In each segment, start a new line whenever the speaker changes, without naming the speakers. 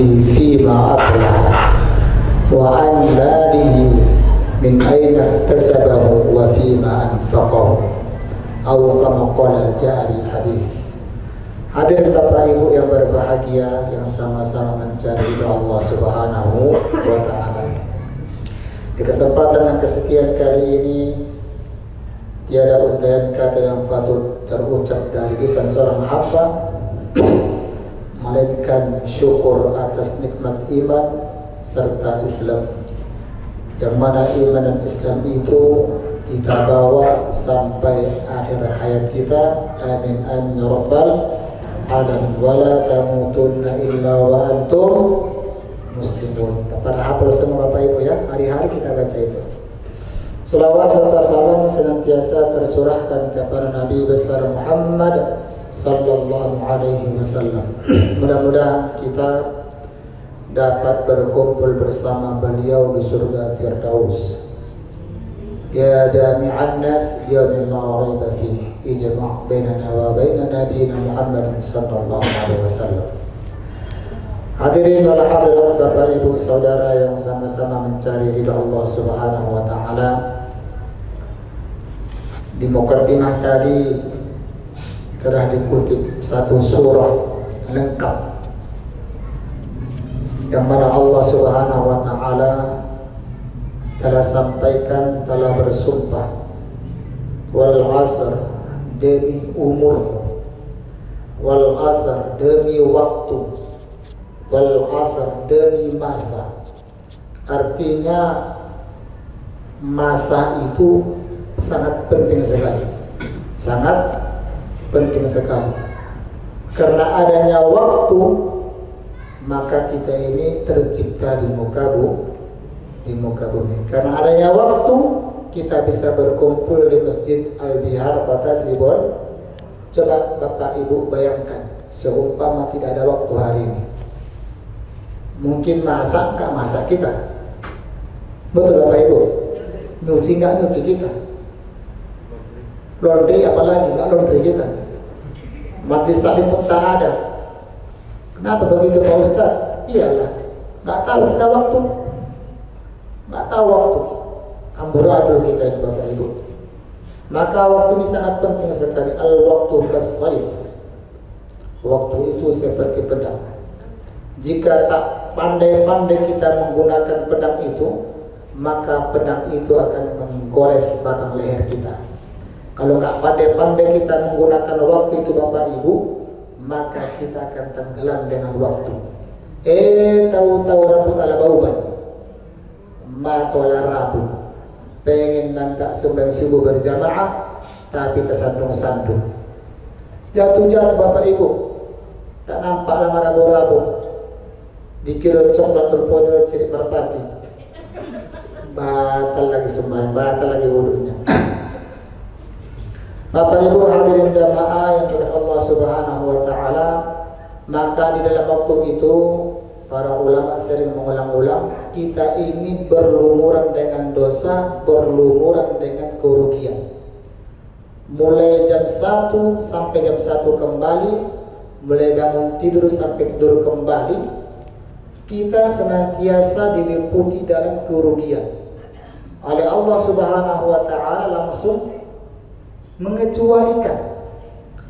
فيما أفلح وعن ماله من أين اكتسبه وفيما أنفقه أو كما قال جاء الحديث. Hadirin Bapak Ibu yang berbahagia, yang sama-sama mencari ridha Allah Subhanahu wa Ta'ala. Di kesempatan yang kesekian kali ini, tiada untayan kata yang patut terucap dari lisan seorang hamba melainkan syukur atas nikmat iman serta Islam, yang mana iman dan Islam itu kita bawa sampai akhir hayat kita. Amin amin ya rabbal alamin. Wala tamutunna illa wa antum muslimun. Pada hafal semua Bapak Ibu ya, hari-hari kita baca itu. Selawat serta salam senantiasa tercurahkan kepada Nabi besar Muhammad sallallahu alaihi wasallam. Mudah-mudahan kita dapat berkumpul bersama beliau di surga Firdaus. Ya jami'an nas ya min la raiba fihi ijma' bainana wa baina nabiyina Muhammad sallallahu alaihi wasallam. Hadirin wal hadirat, Bapak Ibu saudara yang sama-sama mencari ridha Allah Subhanahu wa Ta'ala. Di mukaddimah tadi telah dikutip satu surah lengkap yang mana Allah Subhanahu wa Ta'ala telah sampaikan, telah bersumpah, wal asr demi umur, wal asr demi waktu, wal asr demi masa. Artinya masa itu sangat penting sekali, sangat penting sekali. Karena adanya waktu, maka kita ini tercipta di muka bumi. Karena adanya waktu, kita bisa berkumpul di Masjid Al-Bihar Kota Cirebon. Coba Bapak Ibu bayangkan, seumpama tidak ada waktu hari ini, mungkin masak nggak masak kita? Betul Bapak Ibu? Nyuci nggak nyuci kita? Laundry apalagi nggak laundry kita? Majlis taklim pun tak ada. Kenapa begitu Pak Ustaz? Iyalah, nggak tahu kita waktu, nggak tahu waktu. Amburadul kita ini Bapak Ibu. Maka waktu ini sangat penting sekali. Al-waktu kas-saif. Waktu itu seperti pedang. Jika tak pandai-pandai kita menggunakan pedang itu, maka pedang itu akan menggores batang leher kita. Kalau nggak pandai-pandai kita menggunakan waktu itu Bapak Ibu, maka kita akan tenggelam dengan waktu. Tahu-tahu rambut ala bauban, matola rabu. Pengen nanti sembahyang subuh berjamaah, tapi tersandung-sandung. Jatuh-jatuh Bapak Ibu, tak nampak lama rabu-rabu. Dikira coklat berponyol cirik merpati. Batal lagi sembahyang, batal lagi wudunya. Bapak Ibu hadirin jamaah yang dirahmati Allah Subhanahu wa Ta'ala, maka di dalam waktu itu para ulama sering mengulang-ulang, kita ini berlumuran dengan dosa, berlumuran dengan kerugian. Mulai jam 1 sampai jam 1 kembali, mulai bangun tidur sampai tidur kembali, kita senantiasa diliputi dalam kerugian. Oleh Allah Subhanahu wa Ta'ala langsung mengecualikan,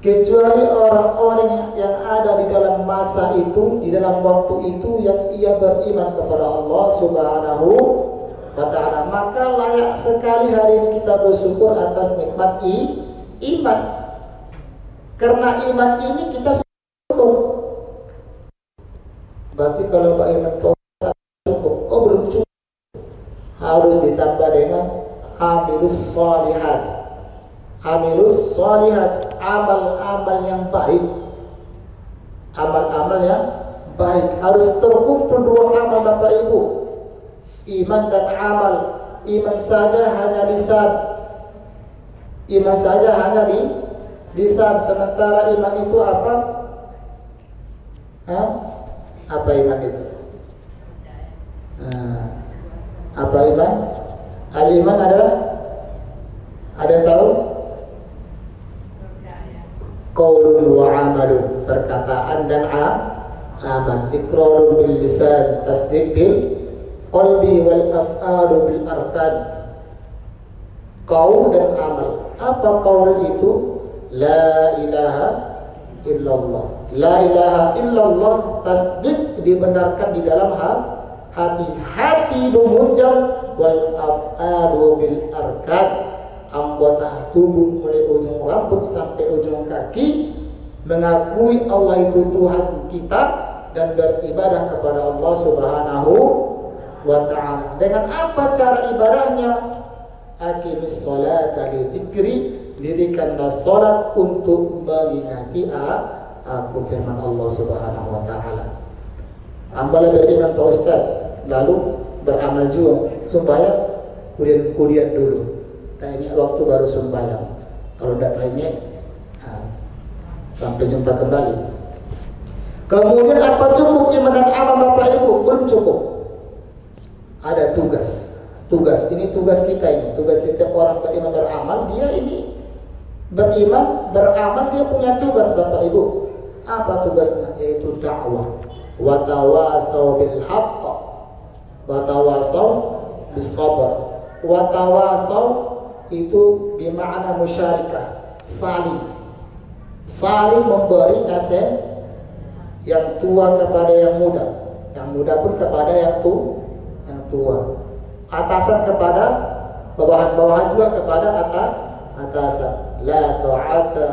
kecuali orang-orang yang ada di dalam masa itu, di dalam waktu itu, yang ia beriman kepada Allah Subhanahu wa Ta'ala. Maka layak sekali hari ini kita bersyukur atas nikmat iman. Karena iman ini kita cukup. Berarti kalau Pak Iman cukup, oh belum cukup, harus ditambah dengan amilus sholihat. Amilus sholihat, amal-amal yang baik. Amal-amal yang baik harus terkumpul dua amal Bapak Ibu, iman dan amal. Iman saja hanya lisan, iman saja hanya di lisan. Sementara iman itu apa? Apa iman itu? Apa iman? Al-iman adalah, ada yang tahu? Qaulun wa amalun, perkataan dan aman. Iqrarun bil lisan, tasdiq bil qalbi, wal af'alu bil arkan. Qaul dan amal. Apa qaul itu? La ilaha illallah. La ilaha illallah, tasdiq dibenarkan di dalam hati. Hati memunjam. Wal af'alu bil arkan, anggota tubuh mulai ujung rambut sampai ujung kaki mengakui Allah itu Tuhan kita dan beribadah kepada Allah Subhanahu wa ta'ala. Dengan apa cara ibadahnya? Aqimis sholata li dzikri, dirikanlah salat untuk mengingati aku, firman Allah Subhanahu wa ta'ala. Ambalah beriman Pak Ustaz, lalu beramal juga, sembahyang kemudian dulu, tanya waktu baru sembahyang. Kalau tidak tanya, sampai jumpa kembali. Kemudian apa cukup iman dan amal Bapak Ibu? Belum cukup. Ada tugas. Ini tugas kita ini. Tugas setiap orang beriman beramal. Dia ini beriman beramal, dia punya tugas Bapak Ibu. Apa tugasnya? Yaitu dakwah. Wa tawasau bil haqq, wa tawasau bis sabr. Wa tawasau itu bermakna musyarikah, saling memberi nasihat, yang tua kepada yang muda pun kepada yang tua, atasan kepada bawahan juga kepada atasan. La ta'ata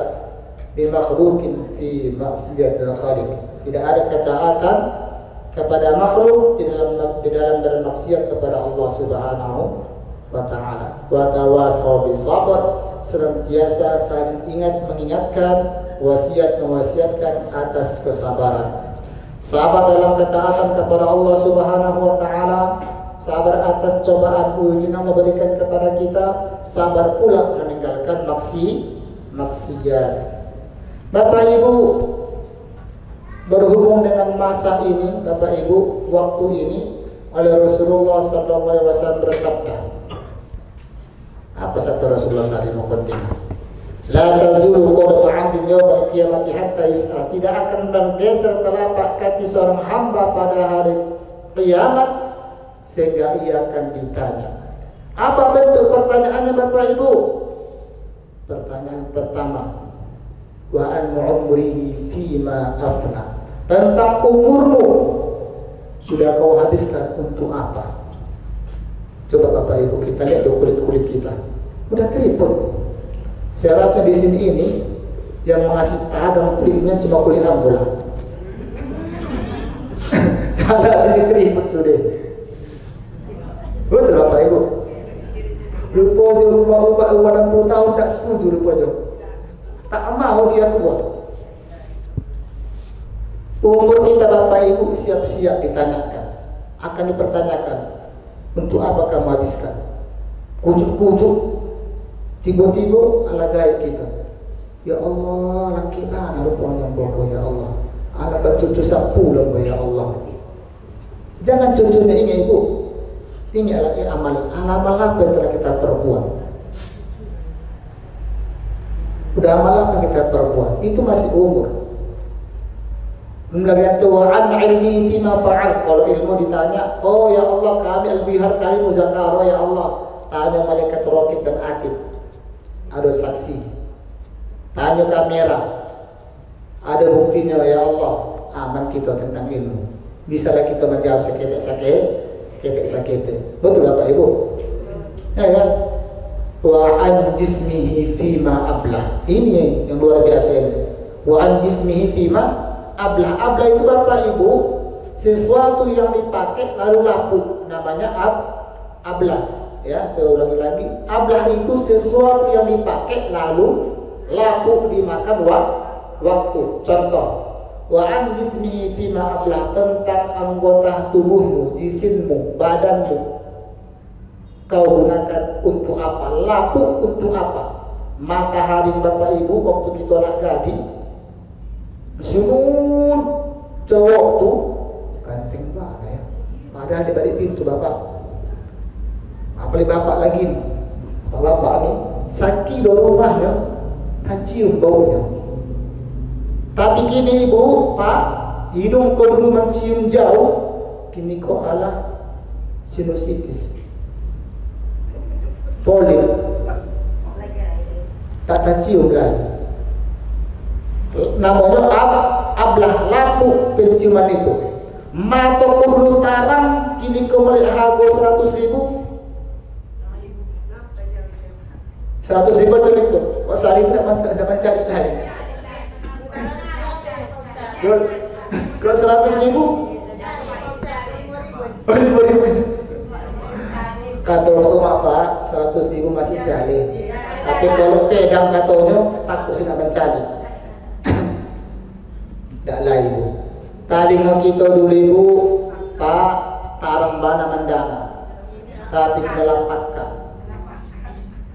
bi makhluqin fi maksiatil khaliq. Tidak ada ketaatan kepada makhluk di dalam bermaksiat kepada Allah Subhanahu wa ta'ala. Wa tawasau bis sabr, senantiasa saling mengingatkan, mewasiatkan atas kesabaran. Sabar dalam ketaatan kepada Allah Subhanahu wa ta'ala, sabar atas cobaan ujian yang diberikan kepada kita, sabar pula meninggalkan maksiat. Bapak Ibu, berhubung dengan masa ini, Bapak Ibu, waktu ini, oleh Rasulullah SAW bersabda. Apa sabda Rasulullah tadi muqaddimah? La tazulu qadama 'abdin yawmal qiyamati hatta yus'al. Tidak akan bergeser telapak kaki seorang hamba pada hari kiamat sehingga ia akan ditanya. Apa bentuk pertanyaannya Bapak Ibu? Pertanyaan pertama, wa an umrihi fima afna. Tentang umurmu, sudah kau habiskan untuk apa? Coba Bapak Ibu kita lihat kulit kita, udah keriput. Saya rasa di sini ini yang masih tahan kulitnya cuma kulit ambulan. Salah ini keriput sudah. Betul Bapak Ibu. Rupanya rumah 60 tahun tak setuju rupanya. Tak mau dia tua. Umur kita Bapak Ibu siap-siap ditanyakan, akan dipertanyakan. Untuk apa kamu habiskan? Kujuk-kujuk, tiba-tiba ala gaya kita. Ya Allah, laki anak rupanya bodoh ya Allah. Anak bercucu 10 ya Allah. Jangan cucunya ini Ibu. Ini adalah amal apa yang telah kita perbuat. Udah amal apa yang kita perbuat? Itu masih umur. Melagian tu'an ilmi fima fa'al. Kalau ilmu ditanya, oh ya Allah kami al-bihar, kami muzakarah ya Allah. Tanya malaikat raqib dan atid, ada saksi. Tanya kamera, ada buktinya ya Allah. Aman kita tentang ilmu. Bisalah kita menjawab sakit. Betul Bapak Ibu? Ya kan? Wa an jismihi fima ablah. Ini yang luar biasa ini. Wa an jismihi fima ablah. Ablah itu Bapak Ibu sesuatu yang dipakai lalu lapuk, namanya ablah. Ya, saya ulangi lagi. Ablah itu sesuatu yang dipakai lalu lapuk dimakan waktu. Contoh, wa an jismihi fima ablah, tentang anggota tubuhmu, jisimmu, badanmu. Kau gunakan untuk apa? Lapuk untuk apa? Matahari Bapak Ibu waktu ditolak gading, sunun cowok tuh ganteng banget ya. Padahal di balik pintu Bapak. Apalagi Bapak lagi nih. Bapak nih saki do rumahnya, tak cium baunya. Tapi gini Ibu, Pak, Hidung kau dulu mencium jauh, kini kau ala sinusitis, polip, tak tercium lagi. Namanya ablah lapu penciuman itu. Mata kau dulu tarang, kini kau melihat harga 100.000. 100.000 macam itu. Kau sehari tidak mencari lagi. Kalau 100.000, 5.000. Kata orang apa? 100.000 masih cari. Tapi kalau pedang katanya takut sih nak mencari. Tak lain. Tadi dengan kita dulu ibu, tak tarang bana mendana, tapi melapatkan.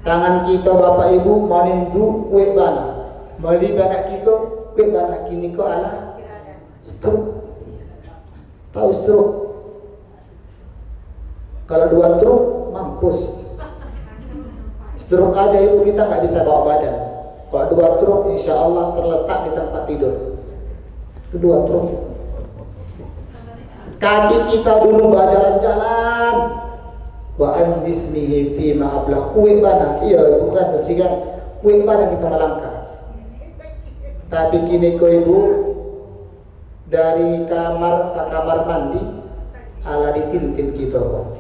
Tangan kita bapak ibu meninju kue bana, meli bana kita kue bana, kini kau ala stroke. Tahu stroke? Kalau 2 truk mampus. Stroke aja ibu kita nggak bisa bawa badan. Kalau 2 truk insya Allah terletak di tempat tidur. 2 truk. Kaki kita dulu berjalan-jalan. Wa an jismihi fi ma abla kue bana. Iya bukan bercikan kue bana kita melangkah. Tapi kini kau ibu dari kamar ke kamar mandi ala ditintin kita kok.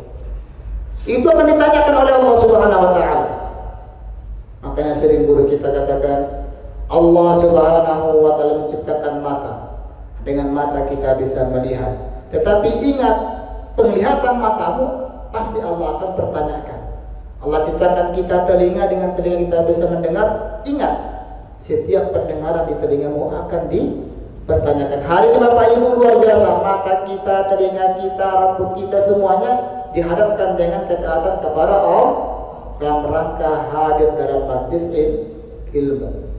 Itu akan ditanyakan oleh Allah Subhanahu wa taala. Makanya sering guru kita katakan Allah Subhanahu wa taala menciptakan mata. Dengan mata kita bisa melihat. Tetapi ingat, penglihatan matamu pasti Allah akan pertanyakan. Allah ciptakan kita telinga, dengan telinga kita bisa mendengar. Ingat, setiap pendengaran di telingamu akan dipertanyakan. Hari ini Bapak Ibu luar biasa, mata kita, telinga kita, rambut kita semuanya dihadapkan dengan ketaatan kepada Allah dalam rangka hadir dalam majlis ilmu.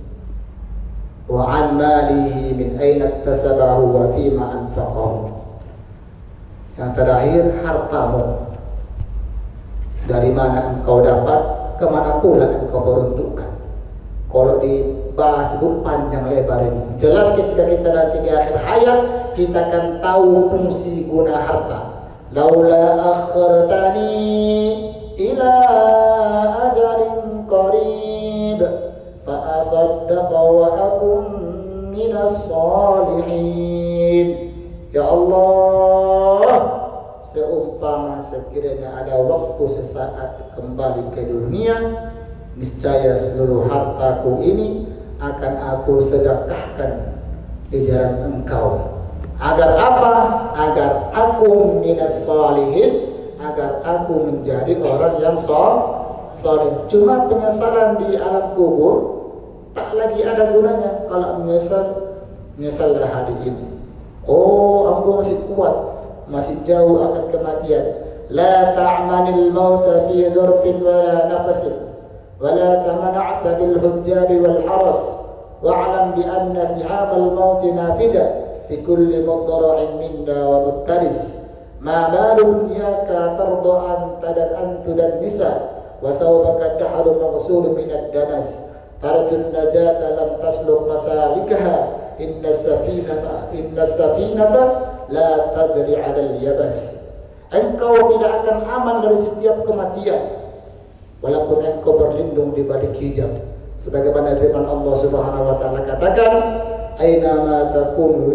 Wa an malihi min aina iktasabahu wa fima anfaqahu. Yang terakhir, hartamu dari mana engkau dapat, kemana pula engkau peruntukkan. Kalau dibahas itu panjang lebar ini. Jelas ketika kita nanti di akhir hayat kita akan tahu fungsi guna harta. Laula akhartani ila ajalin qarib fa asaddaqa wa akun minas salihin. Ya Allah, seumpama sekiranya ada waktu sesaat kembali ke dunia, niscaya seluruh hartaku ini akan aku sedekahkan di jalan engkau. Agar apa? Agar aku minas salihin, agar aku menjadi orang yang saleh. Cuma penyesalan di alam kubur tak lagi ada gunanya kalau menyesallah hari ini. Oh, aku masih kuat, masih jauh akan kematian. La ta'manil mauta fi dhurfin wa la nafasin wa la tamana'ta bil hujjabi wal haras wa'lam bi anna sihabal mauti nafida fi kulli mudara'in minna wa muttaris ma balu dunyaka tarda an tudannisa wa sawbaka dahalu maghsul min ad-danas tarjun najata lam tasluk masalikaha inna safinata la tajri 'alal yabas. Engkau tidak akan aman dari setiap kematian walaupun engkau berlindung di balik hijab. Sebagaimana firman Allah Subhanahu wa taala katakan, aina ma takunu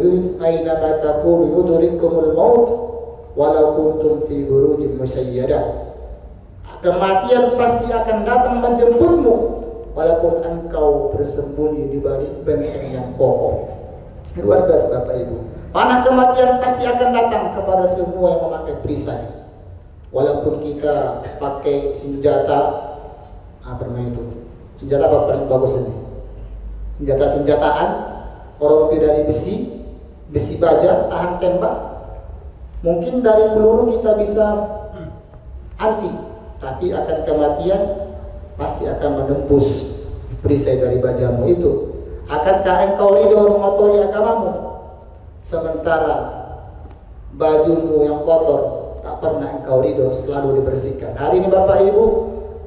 yudrikumul maut walau kuntum fi burujin musayyadah. Kematian pasti akan datang menjemputmu walaupun engkau bersembunyi di balik benteng yang kokoh. Luar biasa Bapak Ibu. Panah kematian pasti akan datang kepada semua yang memakai perisai. Walaupun kita pakai senjata apa namanya itu? Senjata apa paling bagus ini? Senjata-senjataan, orang dari besi baja, tahan tembak. Mungkin dari peluru kita bisa anti, tapi akan kematian pasti akan menembus perisai dari bajamu itu. Akankah engkau ridho mengotori agamamu sementara bajumu yang kotor tak pernah engkau ridho selalu dibersihkan? Hari ini Bapak Ibu,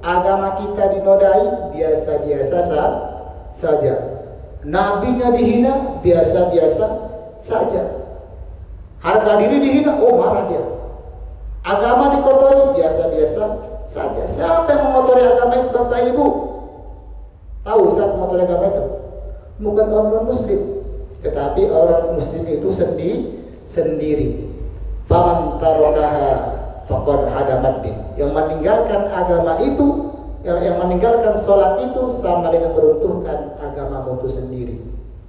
agama kita dinodai biasa-biasa saja. Nabinya dihina biasa-biasa saja. Harga diri dihina, oh marah dia. Agama dikotori, biasa-biasa saja. Siapa yang mengotori agama itu, Bapak Ibu? Tahu siapa mengotori agama itu? Bukan orang muslim, tetapi orang muslim itu sendiri. Faman tarakaha faqad hadamat din. Yang meninggalkan agama itu, yang meninggalkan sholat itu sama dengan meruntuhkan agamamu itu sendiri.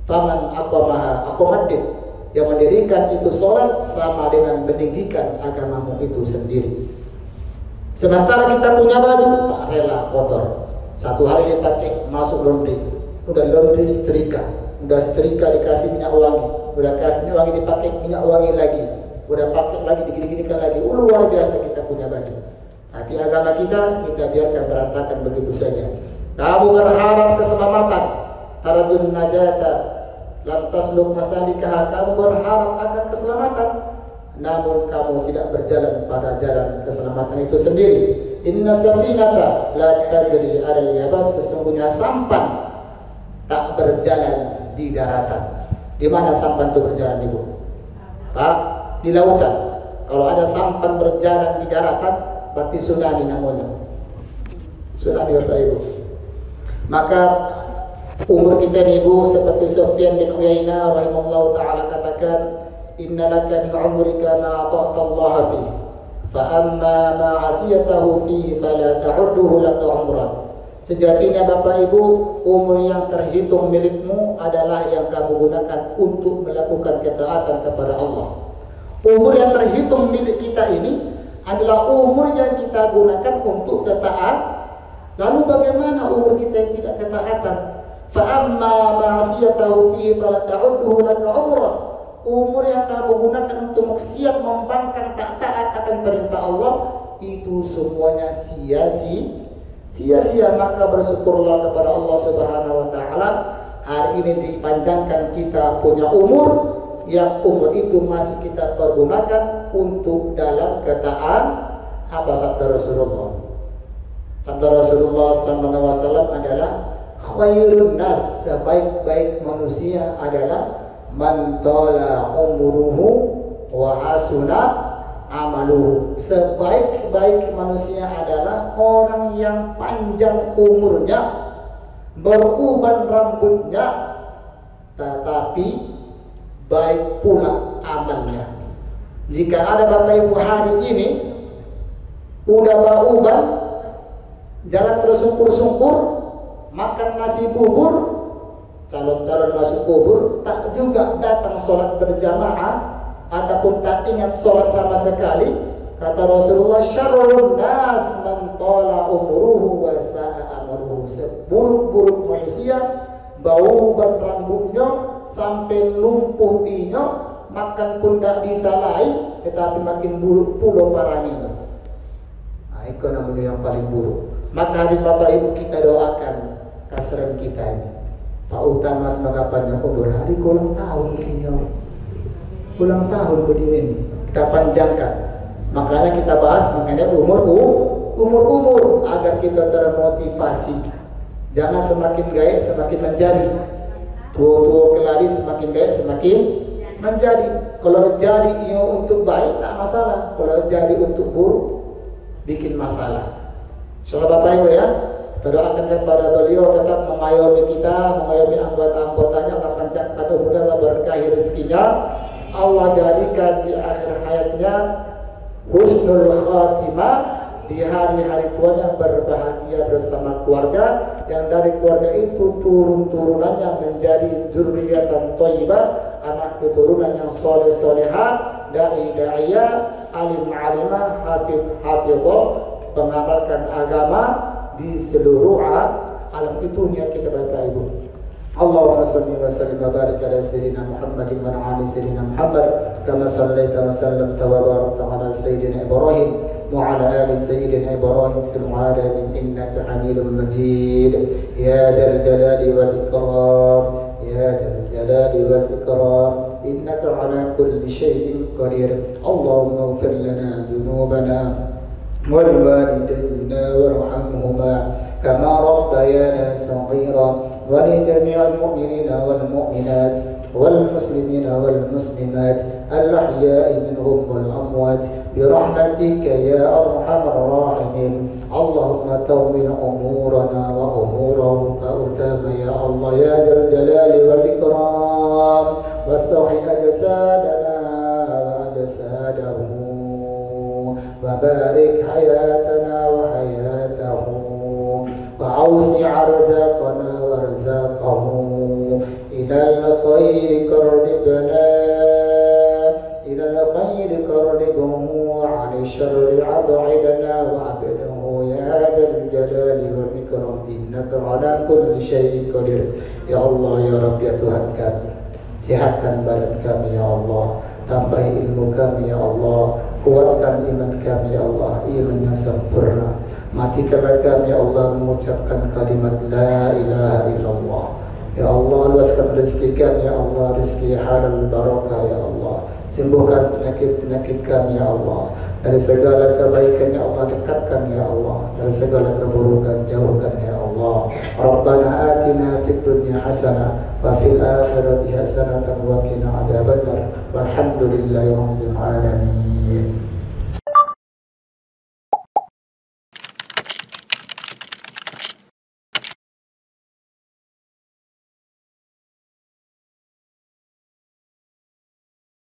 Faman aqamaha aqamat din. Yang mendirikan itu sholat sama dengan meninggikan agamamu itu sendiri. Sementara kita punya baju tak rela kotor. Satu hari dipakai masuk laundry, udah laundry setrika, udah setrika dikasih minyak wangi, udah kasih minyak wangi dipakai minyak wangi lagi, udah pakai lagi digini-ginikan lagi. Luar biasa kita punya baju. Tapi agama kita biarkan berantakan begitu saja. Kamu berharap keselamatan, tarjun najata, lam tasluk masalikaha, kamu berharap akan keselamatan, namun kamu tidak berjalan pada jalan keselamatan itu sendiri. Inna safinata la tajri 'alal yabas, sesungguhnya sampan tak berjalan di daratan. Di mana sampan itu berjalan, Ibu? Pak, di lautan. Kalau ada sampan berjalan di daratan, berarti tsunami namanya. Tsunami, Bapak Ibu. Maka umur kita ini, Ibu, seperti Sufyan bin Uyainah rahimahullah ta'ala katakan, inna laka min umrika ma ata'ta Allah fi, fa amma ma asiyatahu fi fala ta'udduhu laka umran. Sejatinya Bapak Ibu, umur yang terhitung milikmu adalah yang kamu gunakan untuk melakukan ketaatan kepada Allah. Umur yang terhitung milik kita ini adalah umur yang kita gunakan untuk ketaat. Lalu bagaimana umur kita yang tidak ketaatan? Fa amma ma'asiyatahu fi fala ta'udduhu laka umran. Umur yang kamu gunakan untuk maksiat, membangkang, tak taat akan perintah Allah, itu semuanya sia-sia. Maka bersyukurlah kepada Allah Subhanahu wa taala, hari ini dipanjangkan kita punya umur, yang umur itu masih kita pergunakan untuk dalam ketaatan. Apa sabda Rasulullah? Sabda Rasulullah SAW adalah khairun nas, sebaik-baik manusia adalah man tala umruhu wa hasuna amaluhu. Sebaik-baik manusia adalah orang yang panjang umurnya, beruban rambutnya, tetapi baik pula amalnya. Jika ada Bapak Ibu hari ini udah beruban, jalan tersungkur-sungkur, makan nasi bubur, calon-calon masuk kubur, tak juga datang sholat berjamaah ataupun tak ingat sholat sama sekali. Kata Rasulullah, syarrun nas man tala umruhu wa sa'a amaluhu. Seburuk-buruk manusia, bau ban rambutnya sampai lumpuh inyo, makan pun tak bisa lain, tetapi makin buruk pula parahnya. Nah, itu namanya yang paling buruk. Maka hari Bapak Ibu, kita doakan kasran kita ini, Pak Utama semoga panjang umur. Hari ulang tahun beliau, ulang tahun beliau ini kita panjangkan. Makanya kita bahas mengenai umur agar kita termotivasi. Jangan semakin gaya semakin menjadi, tua-tua kelari semakin gaya semakin menjadi. Kalau jadi untuk baik tak masalah, kalau jadi untuk buruk bikin masalah. Insyaallah Bapak Ibu ya, kita doakan kepada beliau tetap mengayomi kita, mengayomi anggota-anggotanya, Allah panjangkan umurnya, berkahi rezekinya, Allah jadikan di akhir hayatnya husnul khatimah, di hari-hari tuanya berbahagia bersama keluarga, yang dari keluarga itu turun-turunannya menjadi dzurriyyatan thayyibah, anak keturunan yang soleh-solehah, dai-da'iyah, alim-alimah, hafidh-hafidhah, mengamalkan agama di seluruh alam. Itu niat kita Bapak Ibu. Allahumma salli wa sallim wa barik ala sayyidina Muhammadin wa ala ali sayyidina Muhammad kama sallaita wa sallamta wa barakta ala sayyidina Ibrahim wa ala ali sayyidina Ibrahim fil alamin innaka Hamidum Majid. Ya dzal jalali wal ikram, ya dzal jalali wal ikram, innaka ala kulli syai'in qadir. Allahumma ighfir lana dhunubana والوالدين وارحمهما كما ربيانا صغيرا ولجميع المؤمنين والمؤمنات والمسلمين والمسلمات الأحياء منهم والأموات برحمتك يا أرحم الراحمين. اللهم تول أمورنا وأمورهم فأتام يا الله يا ذا الجلال والإكرام. واصلح أجسادنا وأجسادهم وبارك حياتنا وحياتهم وأوسع رزقنا ورزقهم. إلى الخير قربنا إلى الخير قربهم وعن الشر أبعدنا وأبعده يا ذا الجلال والإكرام إنك على كل شيء قدير. Ya Allah ya Rabbi ya Tuhan kami, sehatkan badan kami ya Allah, tambah ilmu kami ya Allah, kuatkan iman kami ya Allah, iman yang sempurna. Matikanlah kami ya Allah mengucapkan kalimat la ilaha illallah. Ya Allah, luaskan rezeki kami ya Allah, rezeki halal barakah ya Allah. Sembuhkan penyakit-penyakit kami ya Allah. Dari segala kebaikan ya Allah, dekatkan ya Allah. Dari segala keburukan jauhkan ya Allah. Rabbana atina fid dunya hasanah wa fil akhirati hasanatan wa qina adzabannar. Walhamdulillahi rabbil alamin.